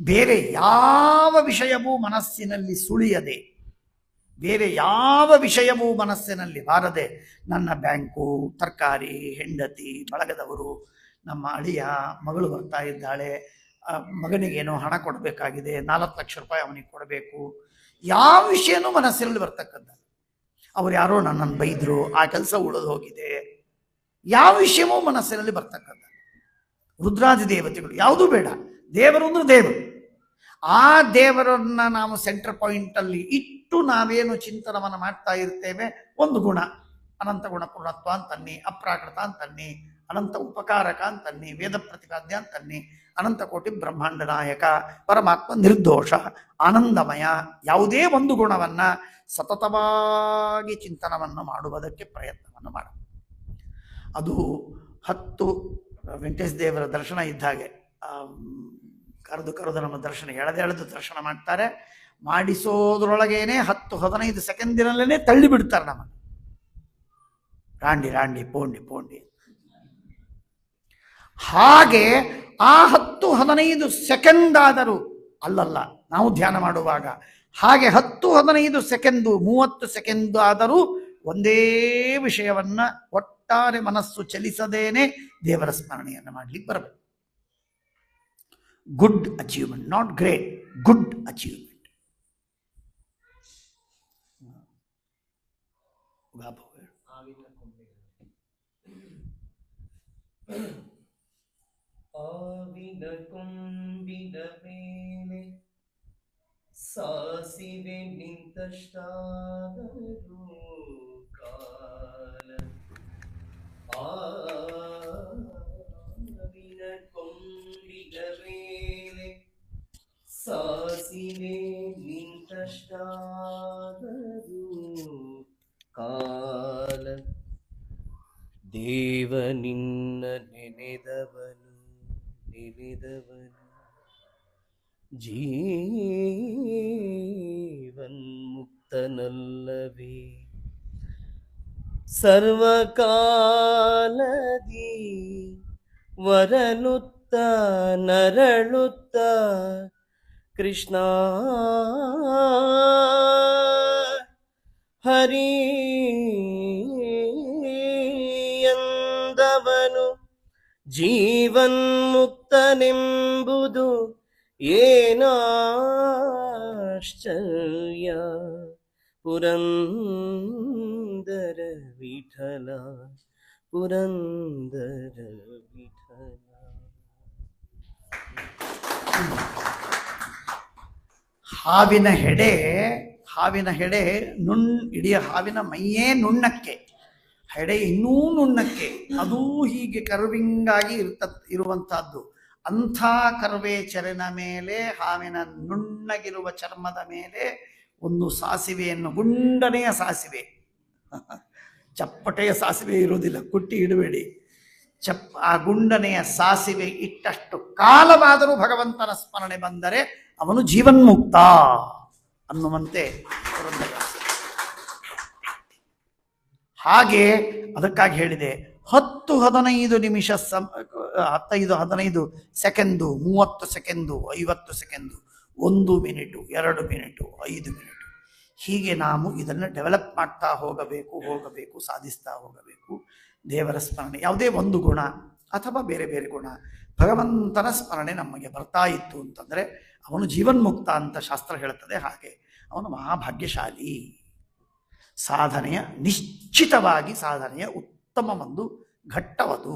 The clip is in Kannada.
ಬೇರೆ ಯಾವ ವಿಷಯವೂ ಮನಸ್ಸಿನಲ್ಲಿ ಸುಳಿಯದೆ, ಬೇರೆ ಯಾವ ವಿಷಯವೂ ಮನಸ್ಸಿನಲ್ಲಿ ಬಾರದೆ, ನನ್ನ ಬ್ಯಾಂಕು, ತರಕಾರಿ, ಹೆಂಡತಿ, ಬಳಗದವರು, ನಮ್ಮ ಅಳಿಯ, ಮಗಳು ಬರ್ತಾ ಇದ್ದಾಳೆ, ಮಗನಿಗೇನೋ ಹಣ ಕೊಡಬೇಕಾಗಿದೆ, 4 ಲಕ್ಷ ರೂಪಾಯಿ ಅವನಿಗೆ ಕೊಡಬೇಕು, ಯಾವ ವಿಷಯನೂ ಮನಸ್ಸಿನಲ್ಲಿ ಬರ್ತಕ್ಕಂಥ. ಅವ್ರು ಯಾರೋ ನನ್ನನ್ನು ಬೈದರು, ಆ ಕೆಲಸ ಉಳಿದು ಹೋಗಿದೆ, ಯಾವ ವಿಷಯವೂ ಮನಸ್ಸಿನಲ್ಲಿ ಬರ್ತಕ್ಕಂಥ. ರುದ್ರಾದಿ ದೇವತೆಗಳು ಯಾವುದೂ ಬೇಡ, ದೇವರು ಅಂದ್ರೆ ದೇವರು. ಆ ದೇವರನ್ನ ನಾವು ಸೆಂಟರ್ ಪಾಯಿಂಟಲ್ಲಿ ಇಟ್ಟು ನಾವೇನು ಚಿಂತನವನ್ನು ಮಾಡ್ತಾ ಇರ್ತೇವೆ, ಒಂದು ಗುಣ, ಅನಂತ ಗುಣ ಪೂರ್ಣತ್ವ ಅಂತನ್ನಿ, ಅಪ್ರಾಕೃತ ಅಂತನ್ನಿ, ಅನಂತ ಉಪಕಾರಕ ಅಂತನ್ನಿ, ವೇದ ಪ್ರತಿಪಾದ್ಯ ಅಂತನ್ನಿ, ಅನಂತ ಕೋಟಿ ಬ್ರಹ್ಮಾಂಡ ನಾಯಕ, ಪರಮಾತ್ಮ ನಿರ್ದೋಷ, ಆನಂದಮಯ, ಯಾವುದೇ ಒಂದು ಗುಣವನ್ನ ಸತತವಾಗಿ ಚಿಂತನವನ್ನು ಮಾಡುವುದಕ್ಕೆ ಪ್ರಯತ್ನವನ್ನು ಮಾಡ. ಅದು 10 ವೆಂಕಟೇಶ ದೇವರ ದರ್ಶನ ಇದ್ದಾಗೆ. ಕರೆದು ನಮ್ಮ ದರ್ಶನ ಎಳೆದು ದರ್ಶನ ಮಾಡ್ತಾರೆ. ಮಾಡಿಸೋದ್ರೊಳಗೇನೆ 10-15 ಸೆಕೆಂಡಿನಲ್ಲೇ ತಳ್ಳಿ ಬಿಡ್ತಾರೆ ನಮ್ಮನ್ನು. ರಾಂಡಿ ಪೋಂಡಿ. ಹಾಗೆ ಆ 10-15 ಸೆಕೆಂಡ್ ಆದರೂ ಅಲ್ಲಲ್ಲ, ನಾವು ಧ್ಯಾನ ಮಾಡುವಾಗ ಹಾಗೆ 10-15 ಸೆಕೆಂಡು 30 ಸೆಕೆಂಡ್ ಆದರೂ ಒಂದೇ ವಿಷಯವನ್ನ ಒಟ್ಟಾರೆ ಮನಸ್ಸು ಚಲಿಸದೇನೆ ದೇವರ ಸ್ಮರಣೆಯನ್ನು ಮಾಡ್ಲಿಕ್ಕೆ ಬರಬೇಕು. Good achievement, not great, good achievement. ಆವಿನ ಕೊಂಬಿನ ಮೇಲೆ ಸಾಸಿವೆ ನಿಂತಷ್ಟಾದರೂ ಕಾಲ, ಆವಿನ ಕೊಂಬಿನ ಮೇಲೆ ಸಾಸಿವೆ ನಿಂತಷ್ಟಾದರೂ ಕಾಲ, ದೇವ ನಿನ್ನ ನೆನೆದವನು ಜೀವನ್ಮುಕ್ತನಲ್ಲವೇ, ಸರ್ವಕಾಲದಿ ವರನುತ್ತ ನರಳುತ್ತ ಕೃಷ್ಣ ಹರಿ ಎಂದವನು ಜೀವನ್ಮುಕ್ತನೆಂಬುದು ಏನಾಶ್ಚರ್ಯ. ಪುರಂದರ ವಿಠಲ, ಪುರಂದರ ವಿಠಲ. ಹಾವಿನ ಹೆಡೆ ಇಡೀ ಹಾವಿನ ಮೈಯೇ ನುಣ್ಣಕ್ಕೆ, ಹೆಡೆ ಇನ್ನೂ ನುಣ್ಣಕ್ಕೆ, ಅದೂ ಹೀಗೆ ಕರ್ವಿಂಗಾಗಿ ಇರುವಂತಹದ್ದು. ಅಂಥ ಕರ್ವೇಚರಿನ ಮೇಲೆ, ಹಾವಿನ ನುಣ್ಣಗಿರುವ ಚರ್ಮದ ಮೇಲೆ ಒಂದು ಸಾಸಿವೆಯನ್ನು, ಗುಂಡನೆಯ ಸಾಸಿವೆ, ಚಪ್ಪಟೆಯ ಸಾಸಿವೆ ಇರುವುದಿಲ್ಲ, ಕುಟ್ಟಿ ಇಡಬೇಡಿ, ಆ ಗುಂಡನೆಯ ಸಾಸಿವೆ ಇಟ್ಟಷ್ಟು ಕಾಲವಾದರೂ ಭಗವಂತನ ಸ್ಮರಣೆ ಬಂದರೆ ಅವನು ಜೀವನ್ಮುಕ್ತ ಅನ್ನುವಂತೆ. ಹಾಗೆ ಅದಕ್ಕಾಗಿ ಹೇಳಿದೆ 10-15 ನಿಮಿಷ 15 second, 30 second, 50 second, 1 minute, 2 minute, 5 minute, ಹೀಗೆ ನಾವು ಇದನ್ನು ಡೆವಲಪ್ ಮಾಡ್ತಾ ಹೋಗಬೇಕು, ಸಾಧಿಸ್ತಾ ಹೋಗಬೇಕು. ದೇವರ ಸ್ಮರಣೆ, ಯಾವುದೇ ಒಂದು ಗುಣ ಅಥವಾ ಬೇರೆ ಬೇರೆ ಗುಣ, ಭಗವಂತನ ಸ್ಮರಣೆ ನಮಗೆ ಬರ್ತಾ ಇತ್ತು ಅಂತಂದರೆ ಅವನು ಜೀವನ್ಮುಕ್ತ ಅಂತ ಶಾಸ್ತ್ರ ಹೇಳುತ್ತದೆ. ಹಾಗೆ ಅವನು ಮಹಾಭಾಗ್ಯಶಾಲಿ. ನಿಶ್ಚಿತವಾಗಿ ಸಾಧನೆಯ ಉತ್ತಮ ಒಂದು ಘಟ್ಟವದು.